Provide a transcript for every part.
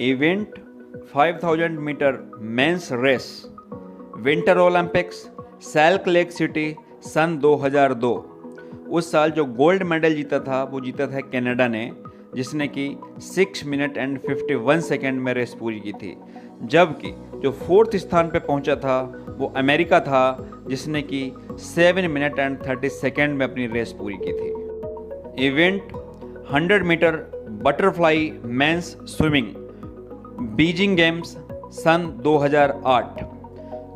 Event 5000 metre men's race, winter Olympics, Salt Lake City, सन 2002। उस साल जो गोल्ड मेडल जीता था वो जीता था कनाडा ने, जिसने कि 6 मिनट एंड 51 सेकेंड में रेस पूरी की थी। जबकि जो 4th स्थान पे पहुंचा था वो अमेरिका था, जिसने कि 7 मिनट एंड 30 सेकेंड में अपनी रेस पूरी की थी। Event 100 metre butterfly men's swimming, Beijing games, सन 2008।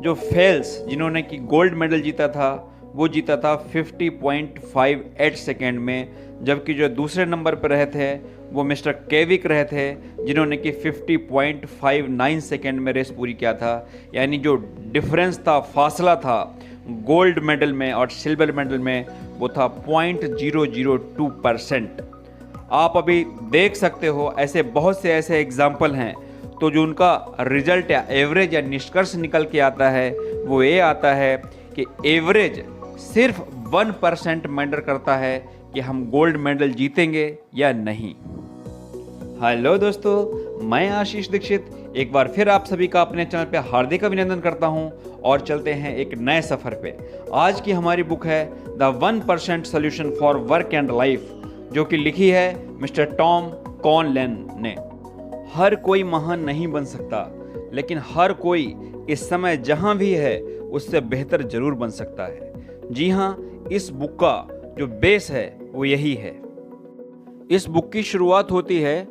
जो फेल्स जिन्होंने कि गोल्ड मेडल जीता था वो जीता था 50.58 सेकेंड में, जबकि जो दूसरे नंबर पर रहे थे वो मिस्टर केविक रहे थे, जिन्होंने कि 50.59 सेकेंड में रेस पूरी किया था। यानी जो डिफरेंस था, फासला था गोल्ड मेडल में और सिल्वर मेडल में, वो था 0.002%। आप अभी देख सकते हो ऐसे बहुत से ऐसे एग्जाम्पल हैं, तो जो उनका रिजल्ट या एवरेज या निष्कर्ष निकल के आता है वो ये आता है कि एवरेज सिर्फ 1% मैटर करता है कि हम गोल्ड मेडल जीतेंगे या नहीं। हेलो दोस्तों, मैं आशीष दीक्षित एक बार फिर आप सभी का अपने चैनल पे हार्दिक अभिनंदन करता हूं और चलते हैं एक नए सफ़र पे। आज की हमारी बुक है the 1% solution for work and life, जो कि लिखी है मिस्टर टॉम कॉनलेन ने। हर कोई महान नहीं बन सकता, लेकिन हर कोई इस समय जहां भी है उससे बेहतर जरूर बन सकता है। जी हाँ, इस बुक का जो बेस है वो यही है। इस बुक की शुरुआत होती है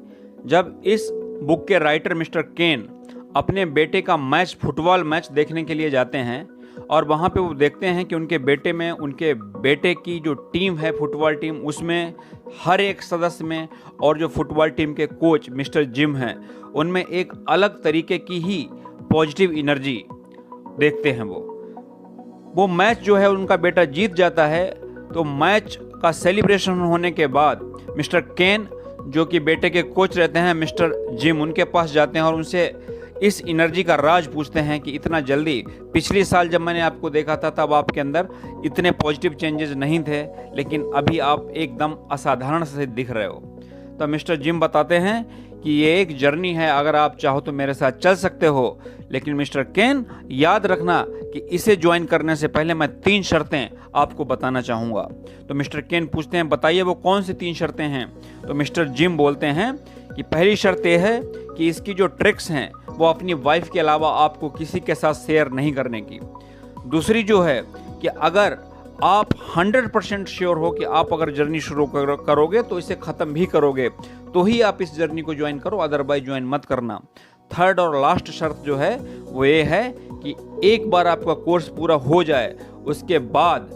जब इस बुक के राइटर मिस्टर केन अपने बेटे का फुटबॉल मैच देखने के लिए जाते हैं, और वहाँ पे वो देखते हैं कि उनके बेटे की जो टीम है फुटबॉल टीम, उसमें हर एक सदस्य में और जो फुटबॉल टीम के कोच मिस्टर जिम हैं उनमें एक अलग तरीके की ही पॉजिटिव एनर्जी देखते हैं। वो मैच जो है उनका बेटा जीत जाता है। तो मैच का सेलिब्रेशन होने के बाद मिस्टर केन, जो कि बेटे के कोच रहते हैं, मिस्टर जिम उनके पास जाते हैं और उनसे इस एनर्जी का राज पूछते हैं कि इतना जल्दी, पिछले साल जब मैंने आपको देखा था तब आपके अंदर इतने पॉजिटिव चेंजेस नहीं थे, लेकिन अभी आप एकदम असाधारण से दिख रहे हो। तो मिस्टर जिम बताते हैं कि ये एक जर्नी है, अगर आप चाहो तो मेरे साथ चल सकते हो, लेकिन मिस्टर केन याद रखना कि इसे ज्वाइन करने से पहले मैं 3 शर्तें आपको बताना चाहूँगा। तो मिस्टर केन पूछते हैं बताइए वो कौन सी 3 शर्तें हैं। तो मिस्टर जिम बोलते हैं कि पहली शर्त यह है कि इसकी जो ट्रिक्स हैं वो अपनी वाइफ के अलावा आपको किसी के साथ शेयर नहीं करने की। दूसरी जो है कि अगर आप 100% श्योर हो कि आप अगर जर्नी शुरू करोगे तो इसे ख़त्म भी करोगे, तो ही आप इस जर्नी को ज्वाइन करो, अदरवाइज ज्वाइन मत करना। थर्ड और लास्ट शर्त जो है वो ये है कि एक बार आपका कोर्स पूरा हो जाए उसके बाद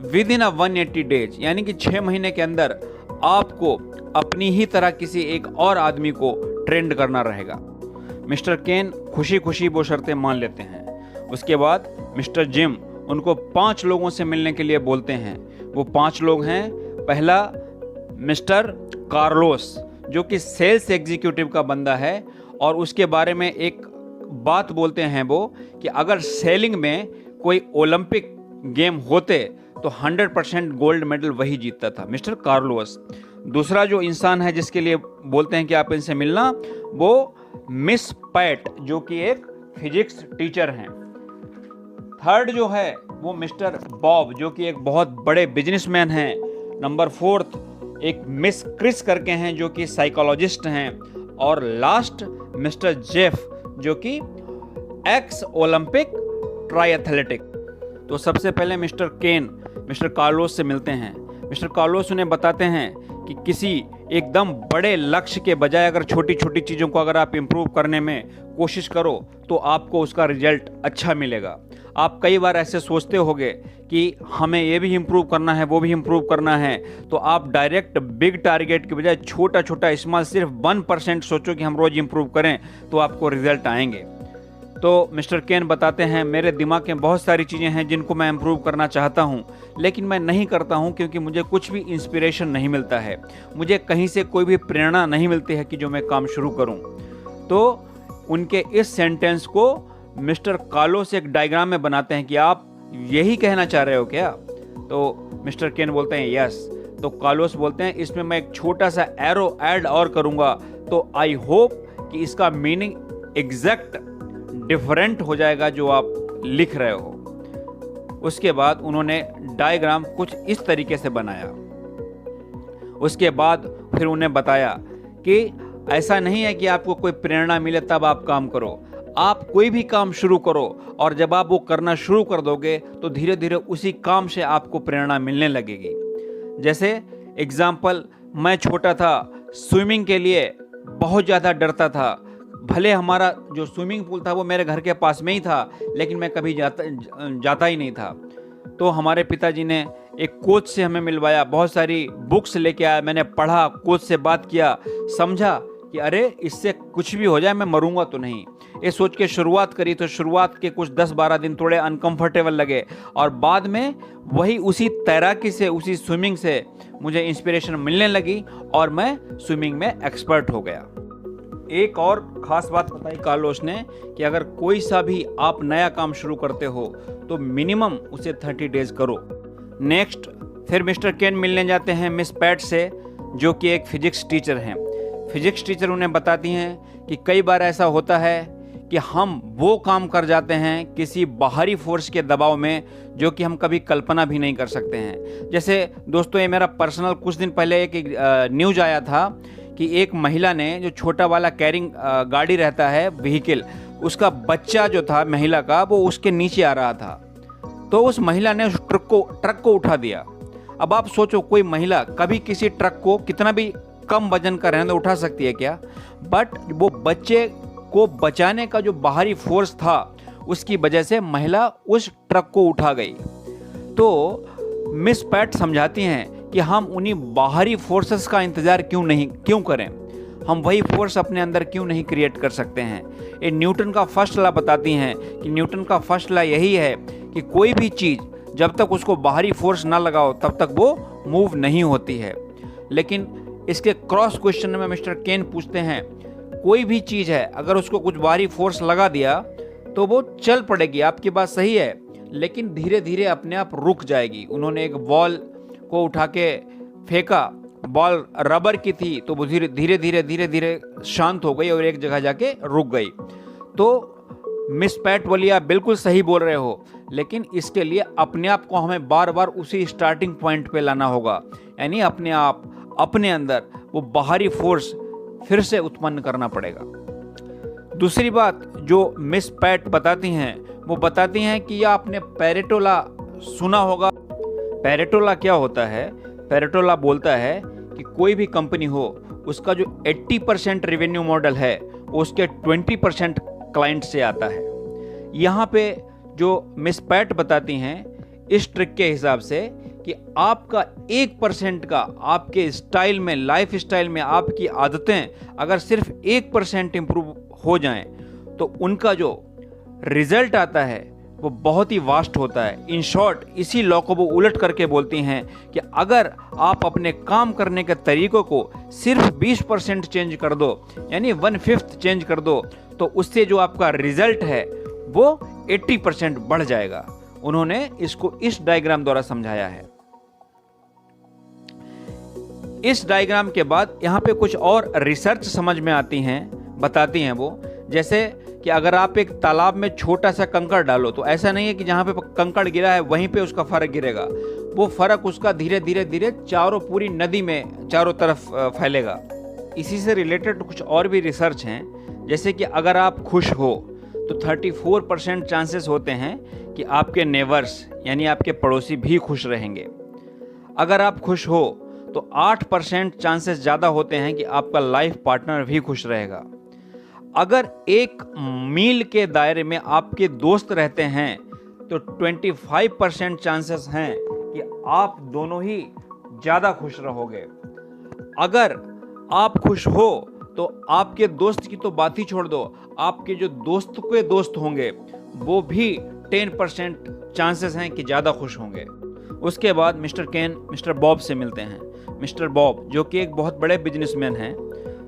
विद इन 180 डेज, यानी कि 6 महीने के अंदर आपको अपनी ही तरह किसी एक और आदमी को ट्रेंड करना रहेगा। मिस्टर केन खुशी खुशी वो शर्तें मान लेते हैं। उसके बाद मिस्टर जिम उनको 5 लोगों से मिलने के लिए बोलते हैं। वो 5 लोग हैं। पहला मिस्टर कार्लोस, जो कि सेल्स एग्जीक्यूटिव का बंदा है, और उसके बारे में एक बात बोलते हैं वो कि अगर सेलिंग में कोई ओलंपिक गेम होते तो 100% गोल्ड मेडल वही जीतता था, मिस्टर कार्लोस। दूसरा जो इंसान है जिसके लिए बोलते हैं कि आप इनसे मिलना, वो मिस पैट, जो कि एक फिजिक्स टीचर हैं। थर्ड जो है वो मिस्टर बॉब, जो कि एक बहुत बड़े बिजनेसमैन हैं। नंबर 4 एक मिस क्रिस करके हैं, जो कि साइकोलॉजिस्ट हैं। और लास्ट मिस्टर जेफ, जो कि एक्स ओलंपिक ट्रायथलेटिक। तो सबसे पहले मिस्टर केन मिस्टर कार्लोस से मिलते हैं। मिस्टर कार्लोस उन्हें बताते हैं कि किसी एकदम बड़े लक्ष्य के बजाय अगर छोटी छोटी चीज़ों को अगर आप इम्प्रूव करने में कोशिश करो तो आपको उसका रिजल्ट अच्छा मिलेगा। आप कई बार ऐसे सोचते होंगे कि हमें ये भी इम्प्रूव करना है, वो भी इम्प्रूव करना है, तो आप डायरेक्ट बिग टारगेट के बजाय छोटा छोटा स्मॉल सिर्फ 1% सोचो कि हम रोज़ इम्प्रूव करें तो आपको रिजल्ट आएंगे। तो मिस्टर केन बताते हैं मेरे दिमाग में बहुत सारी चीज़ें हैं जिनको मैं इम्प्रूव करना चाहता हूं, लेकिन मैं नहीं करता हूं क्योंकि मुझे कुछ भी इंस्पिरेशन नहीं मिलता है, मुझे कहीं से कोई भी प्रेरणा नहीं मिलती है कि जो मैं काम शुरू करूं। तो उनके इस सेंटेंस को मिस्टर कार्लोस एक डायग्राम में बनाते हैं कि आप यही कहना चाह रहे हो क्या। तो मिस्टर केन बोलते हैं यस। तो कार्लोस बोलते हैं इसमें मैं एक छोटा सा एरो ऐड और करूँगा, तो आई होप कि इसका मीनिंग एग्जैक्ट डिफरेंट हो जाएगा जो आप लिख रहे हो। उसके बाद उन्होंने डायग्राम कुछ इस तरीके से बनाया। उसके बाद फिर उन्हें बताया कि ऐसा नहीं है कि आपको कोई प्रेरणा मिले तब आप काम करो, आप कोई भी काम शुरू करो और जब आप वो करना शुरू कर दोगे तो धीरे धीरे उसी काम से आपको प्रेरणा मिलने लगेगी। जैसे एग्जाम्पल, मैं छोटा था, स्विमिंग के लिए बहुत ज़्यादा डरता था। भले हमारा जो स्विमिंग पूल था वो मेरे घर के पास में ही था, लेकिन मैं कभी जाता ही नहीं था। तो हमारे पिताजी ने एक कोच से हमें मिलवाया, बहुत सारी बुक्स लेके आया, मैंने पढ़ा, कोच से बात किया, समझा कि अरे इससे कुछ भी हो जाए मैं मरूंगा तो नहीं। ये सोच के शुरुआत करी तो शुरुआत के कुछ 10-12 दिन थोड़े अनकंफर्टेबल लगे और बाद में वही उसी तैराकी से, उसी स्विमिंग से मुझे इंस्पिरेशन मिलने लगी और मैं स्विमिंग में एक्सपर्ट हो गया। एक और ख़ास बात बताई कार्लोस ने कि अगर कोई सा भी आप नया काम शुरू करते हो तो मिनिमम उसे 30 डेज करो। नेक्स्ट फिर मिस्टर केन मिलने जाते हैं मिस पैट से, जो कि एक फिजिक्स टीचर हैं। फिजिक्स टीचर उन्हें बताती हैं कि कई बार ऐसा होता है कि हम वो काम कर जाते हैं किसी बाहरी फोर्स के दबाव में जो कि हम कभी कल्पना भी नहीं कर सकते हैं। जैसे दोस्तों, ये मेरा पर्सनल, कुछ दिन पहले एक न्यूज़ आया था कि एक महिला ने, जो छोटा वाला कैरिंग गाड़ी रहता है, व्हीकल, उसका बच्चा जो था महिला का, वो उसके नीचे आ रहा था। तो उस महिला ने उस ट्रक को उठा दिया। अब आप सोचो, कोई महिला कभी किसी ट्रक को कितना भी कम वजन का रहने उठा सकती है क्या? बट वो बच्चे को बचाने का जो बाहरी फोर्स था उसकी वजह से महिला उस ट्रक को उठा गई। तो मिस पैट समझाती हैं कि हम उन्हीं बाहरी फोर्सेस का इंतज़ार क्यों करें, हम वही फोर्स अपने अंदर क्यों नहीं क्रिएट कर सकते हैं। ये न्यूटन का फर्स्ट लॉ बताती हैं कि न्यूटन का फर्स्ट लॉ यही है कि कोई भी चीज़ जब तक उसको बाहरी फोर्स ना लगाओ तब तक वो मूव नहीं होती है। लेकिन इसके क्रॉस क्वेश्चन में मिस्टर केन पूछते हैं, कोई भी चीज़ है अगर उसको कुछ बाहरी फोर्स लगा दिया तो वो चल पड़ेगी, आपकी बात सही है, लेकिन धीरे धीरे अपने आप रुक जाएगी। उन्होंने एक बॉल को उठा के फेंका, बॉल रबर की थी, तो वो धीरे धीरे शांत हो गई और एक जगह जाके रुक गई। तो मिस पैट बोली, आप बिल्कुल सही बोल रहे हो, लेकिन इसके लिए अपने आप को हमें बार बार उसी स्टार्टिंग पॉइंट पे लाना होगा, यानी अपने आप, अपने अंदर वो बाहरी फोर्स फिर से उत्पन्न करना पड़ेगा। दूसरी बात जो मिस पैट बताती हैं, वो बताती हैं कि यह आपने पेरेटो लॉ सुना होगा। पेरेटो लॉ क्या होता है? पेरेटो लॉ बोलता है कि कोई भी कंपनी हो, उसका जो 80% रेवेन्यू मॉडल है वो उसके 20% क्लाइंट से आता है। यहाँ पे जो मिस पैट बताती हैं इस ट्रिक के हिसाब से कि आपका 1% का आपके स्टाइल में, लाइफ स्टाइल में आपकी आदतें अगर सिर्फ 1% इम्प्रूव हो जाएं तो उनका जो रिजल्ट आता है वो बहुत ही वास्ट होता है। इन शॉर्ट, इसी लॉ को वो उलट करके बोलती हैं कि अगर आप अपने काम करने के तरीकों को सिर्फ 20% चेंज कर दो, यानी 1/5 चेंज कर दो, तो उससे जो आपका रिजल्ट है वो 80% बढ़ जाएगा। उन्होंने इसको इस डायग्राम द्वारा समझाया है। इस डायग्राम के बाद यहाँ पे कुछ और रिसर्च समझ में आती हैं, बताती हैं वो, जैसे कि अगर आप एक तालाब में छोटा सा कंकड़ डालो तो ऐसा नहीं है कि जहाँ पे कंकड़ गिरा है वहीं पे उसका फर्क गिरेगा, वो फर्क उसका धीरे धीरे चारों, पूरी नदी में चारों तरफ फैलेगा। इसी से रिलेटेड कुछ और भी रिसर्च हैं, जैसे कि अगर आप खुश हो तो 34% चांसेस होते हैं कि आपके नेबर्स यानी आपके पड़ोसी भी खुश रहेंगे। अगर आप खुश हो तो 8% चांसेस ज़्यादा होते हैं कि आपका लाइफ पार्टनर भी खुश रहेगा। अगर एक मील के दायरे में आपके दोस्त रहते हैं तो 25% चांसेस हैं कि आप दोनों ही ज़्यादा खुश रहोगे। अगर आप खुश हो तो आपके दोस्त की तो बात ही छोड़ दो, आपके जो दोस्त के दोस्त होंगे वो भी 10% चांसेस हैं कि ज़्यादा खुश होंगे। उसके बाद मिस्टर केन मिस्टर बॉब से मिलते हैं। मिस्टर बॉब जो कि एक बहुत बड़े बिजनेसमैन हैं,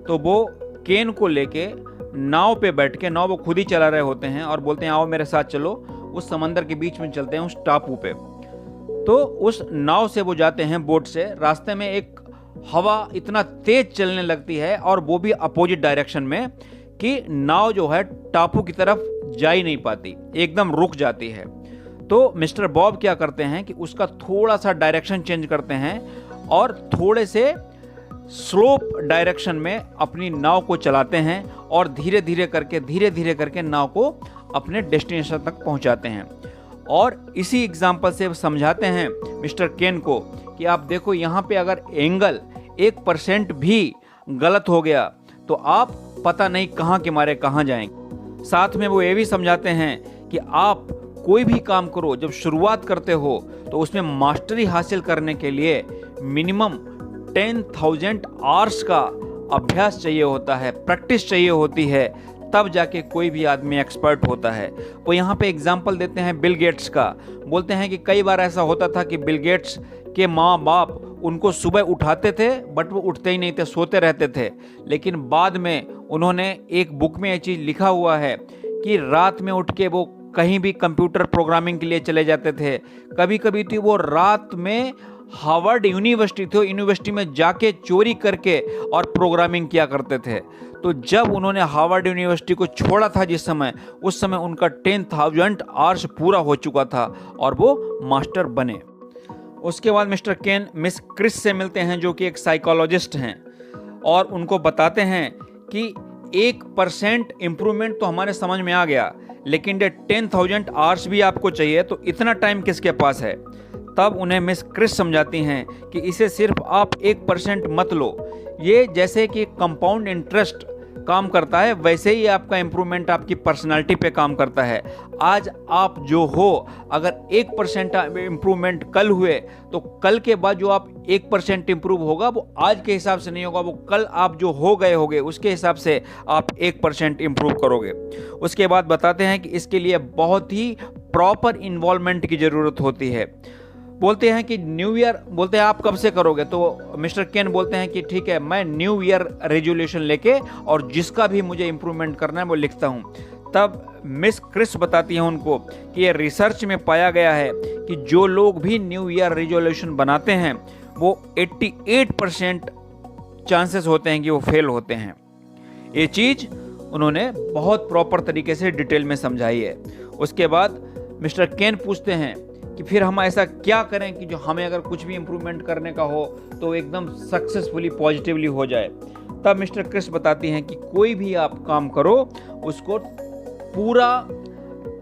तो वो केन को लेके नाव पे बैठ के, नाव वो खुद ही चला रहे होते हैं और बोलते हैं आओ मेरे साथ चलो, उस समंदर के बीच में चलते हैं, उस टापू पे। तो उस नाव से वो जाते हैं, बोट से। रास्ते में एक हवा इतना तेज चलने लगती है और वो भी अपोजिट डायरेक्शन में कि नाव जो है टापू की तरफ जा ही नहीं पाती, एकदम रुक जाती है। तो मिस्टर बॉब क्या करते हैं कि उसका थोड़ा सा डायरेक्शन चेंज करते हैं और थोड़े से स्लोप डायरेक्शन में अपनी नाव को चलाते हैं और धीरे धीरे करके नाव को अपने डेस्टिनेशन तक पहुंचाते हैं। और इसी एग्जाम्पल से समझाते हैं मिस्टर केन को कि आप देखो यहाँ पे अगर एंगल 1% भी गलत हो गया तो आप पता नहीं कहाँ के मारे कहाँ जाएंगे। साथ में वो ये भी समझाते हैं कि आप कोई भी काम करो, जब शुरुआत करते हो तो उसमें मास्टरी हासिल करने के लिए मिनिमम 10,000 आवर्स का अभ्यास चाहिए होता है, प्रैक्टिस चाहिए होती है, तब जाके कोई भी आदमी एक्सपर्ट होता है। वो यहाँ पे एग्जाम्पल देते हैं बिल गेट्स का। बोलते हैं कि कई बार ऐसा होता था कि बिल गेट्स के माँ बाप उनको सुबह उठाते थे बट वो उठते ही नहीं थे, सोते रहते थे। लेकिन बाद में उन्होंने एक बुक में ये चीज़ लिखा हुआ है कि रात में उठ के वो कहीं भी कंप्यूटर प्रोग्रामिंग के लिए चले जाते थे। कभी कभी तो वो रात में हार्वर्ड यूनिवर्सिटी में जाके चोरी करके और प्रोग्रामिंग किया करते थे। तो जब उन्होंने हार्वर्ड यूनिवर्सिटी को छोड़ा था जिस समय, उस समय उनका 10,000 आवर्स पूरा हो चुका था और वो मास्टर बने। उसके बाद मिस्टर केन मिस क्रिस से मिलते हैं जो कि एक साइकोलॉजिस्ट हैं और उनको बताते हैं कि 1% इम्प्रूवमेंट तो हमारे समझ में आ गया, लेकिन 10,000 आवर्स भी आपको चाहिए, तो इतना टाइम किसके पास है। तब उन्हें मिस क्रिस समझाती हैं कि इसे सिर्फ आप 1% मत लो, ये जैसे कि कंपाउंड इंटरेस्ट काम करता है वैसे ही आपका इम्प्रूवमेंट आपकी पर्सनालिटी पे काम करता है। आज आप जो हो, अगर 1% इम्प्रूवमेंट कल हुए तो कल के बाद जो आप 1% इम्प्रूव होगा वो आज के हिसाब से नहीं होगा, वो कल आप जो हो गए होगे उसके हिसाब से आप 1% इम्प्रूव करोगे। उसके बाद बताते हैं कि इसके लिए बहुत ही प्रॉपर इन्वॉल्वमेंट की ज़रूरत होती है। बोलते हैं कि न्यू ईयर, बोलते हैं आप कब से करोगे, तो मिस्टर केन बोलते हैं कि ठीक है, मैं न्यू ईयर रेजोल्यूशन लेके और जिसका भी मुझे इम्प्रूवमेंट करना है वो लिखता हूँ। तब मिस क्रिस बताती हैं उनको कि ये रिसर्च में पाया गया है कि जो लोग भी न्यू ईयर रेजोल्यूशन बनाते हैं वो 88% चांसेस होते हैं कि वो फेल होते हैं। ये चीज़ उन्होंने बहुत प्रॉपर तरीके से डिटेल में समझाई है। उसके बाद मिस्टर केन पूछते हैं कि फिर हम ऐसा क्या करें कि जो हमें अगर कुछ भी इम्प्रूवमेंट करने का हो तो एकदम सक्सेसफुली पॉजिटिवली हो जाए। तब मिस्टर क्रिस बताती हैं कि कोई भी आप काम करो उसको पूरा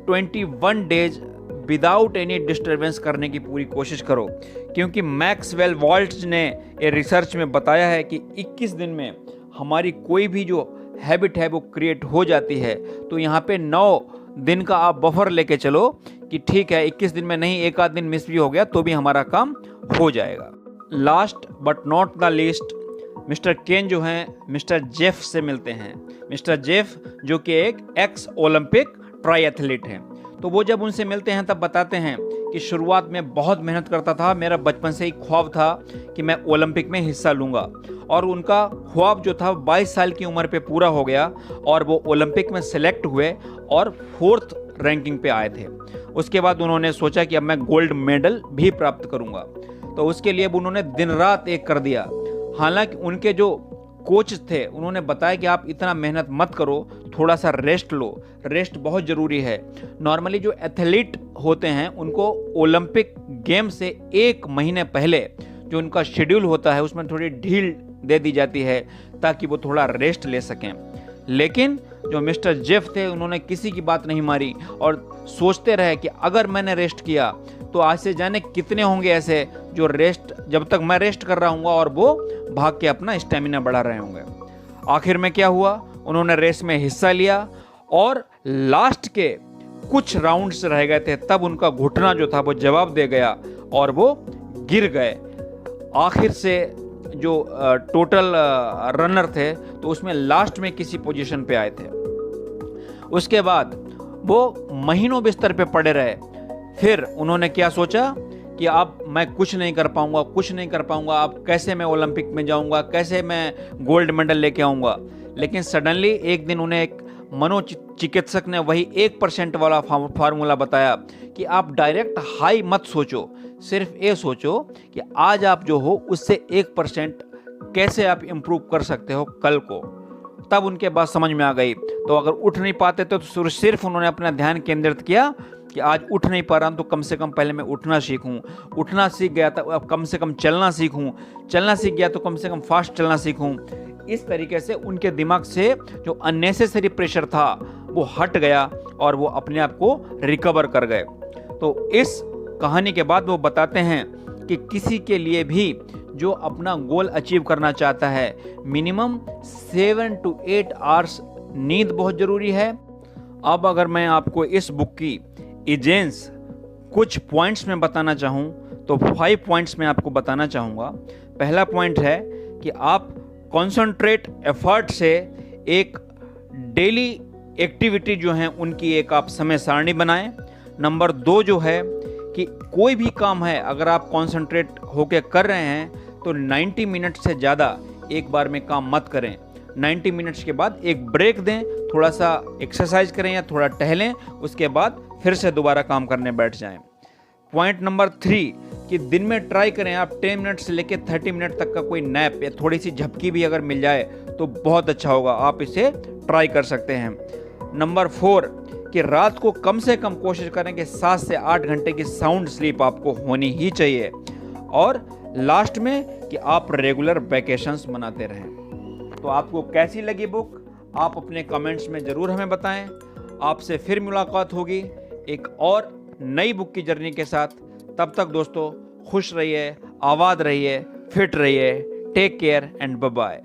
21 डेज विदाउट एनी डिस्टर्बेंस करने की पूरी कोशिश करो, क्योंकि मैक्सवेल वॉल्ट्ज ने ये रिसर्च में बताया है कि 21 दिन में हमारी कोई भी जो हैबिट है वो क्रिएट हो जाती है। तो यहाँ पे 9 दिन का आप बफर लेके चलो कि ठीक है 21 दिन में नहीं, एक आध दिन मिस भी हो गया तो भी हमारा काम हो जाएगा। Last but not the least, mister Ken जो हैं मिस्टर जेफ से मिलते हैं। मिस्टर जेफ जो कि एक एक्स ओलंपिक ट्राई एथलीट हैं। तो वो जब उनसे मिलते हैं तब बताते हैं कि शुरुआत में बहुत मेहनत करता था, मेरा बचपन से ही ख्वाब था कि मैं ओलंपिक में हिस्सा लूँगा, और उनका ख्वाब जो था 22 साल की उम्र पे पूरा हो गया और वो ओलंपिक में सेलेक्ट हुए और 4th रैंकिंग पे आए थे। उसके बाद उन्होंने सोचा कि अब मैं गोल्ड मेडल भी प्राप्त करूंगा, तो उसके लिए उन्होंने दिन रात एक कर दिया। हालांकि उनके जो कोच थे उन्होंने बताया कि आप इतना मेहनत मत करो, थोड़ा सा रेस्ट लो, रेस्ट बहुत ज़रूरी है। नॉर्मली जो एथलीट होते हैं उनको ओलंपिक गेम से 1 महीने पहले जो उनका शेड्यूल होता है उसमें थोड़ी ढील दे दी जाती है ताकि वो थोड़ा रेस्ट ले सकें। लेकिन जो मिस्टर जेफ थे उन्होंने किसी की बात नहीं मारी और सोचते रहे कि अगर मैंने रेस्ट किया तो आज से जाने कितने होंगे ऐसे जो रेस्ट, जब तक मैं रेस्ट कर रहा हूँगा और वो भाग के अपना स्टेमिना बढ़ा रहे होंगे। आखिर में क्या हुआ, उन्होंने रेस में हिस्सा लिया और लास्ट के कुछ राउंड्स रह गए थे, तब उनका घुटना जो था वो जवाब दे गया और वो गिर गए। आखिर से जो टोटल रनर थे तो उसमें लास्ट में किसी पोजीशन पे आए थे। उसके बाद वो महीनों बिस्तर पे पड़े रहे। फिर उन्होंने क्या सोचा कि अब मैं कुछ नहीं कर पाऊंगा, अब कैसे मैं ओलंपिक में जाऊंगा, कैसे मैं गोल्ड मेडल लेके आऊंगा। लेकिन सडनली एक दिन उन्हें एक मनोचिकित्सक ने वही 1% वाला फार्मूला बताया कि आप डायरेक्ट हाई मत सोचो, सिर्फ ये सोचो कि आज आप जो हो उससे 1% कैसे आप इम्प्रूव कर सकते हो कल को। तब उनके बात समझ में आ गई। तो अगर उठ नहीं पाते थे तो सिर्फ उन्होंने अपना ध्यान केंद्रित किया कि आज उठ नहीं पा रहा हूं तो कम से कम पहले मैं उठना सीखूं, उठना सीख गया तो अब कम से कम चलना सीखूं, चलना सीख गया तो कम से कम फास्ट चलना सीखूं। इस तरीके से उनके दिमाग से जो अननेसेसरी प्रेशर था वो हट गया और वो अपने आप को रिकवर कर गए। तो इस कहानी के बाद वो बताते हैं कि किसी के लिए भी जो अपना गोल अचीव करना चाहता है, मिनिमम 7 to 8 आवर्स नींद बहुत ज़रूरी है। अब अगर मैं आपको इस बुक की एजेंस कुछ पॉइंट्स में बताना चाहूँ तो 5 पॉइंट्स में आपको बताना चाहूँगा। पहला पॉइंट है कि आप कॉन्संट्रेट एफर्ट से एक डेली एक्टिविटी जो है उनकी एक आप समय सारणी बनाएं। नंबर 2 जो है कि कोई भी काम है अगर आप कॉन्संट्रेट होकर कर रहे हैं तो 90 मिनट से ज़्यादा एक बार में काम मत करें। 90 मिनट्स के बाद एक ब्रेक दें, थोड़ा सा एक्सरसाइज करें या थोड़ा टहलें, उसके बाद फिर से दोबारा काम करने बैठ जाएं। पॉइंट नंबर 3 कि दिन में ट्राई करें आप 10 मिनट से लेकर 30 मिनट तक का कोई नैप या थोड़ी सी झपकी भी अगर मिल जाए तो बहुत अच्छा होगा, आप इसे ट्राई कर सकते हैं। नंबर 4 कि रात को कम से कम कोशिश करें कि 7 से 8 घंटे की साउंड स्लीप आपको होनी ही चाहिए। और लास्ट में कि आप रेगुलर वैकेशंस मनाते रहें। तो आपको कैसी लगी बुक आप अपने कमेंट्स में ज़रूर हमें बताएं। आपसे फिर मुलाकात होगी एक और नई बुक की जर्नी के साथ। तब तक दोस्तों खुश रहिए, आबाद रहिए, फिट रहिए। Take care and bye bye.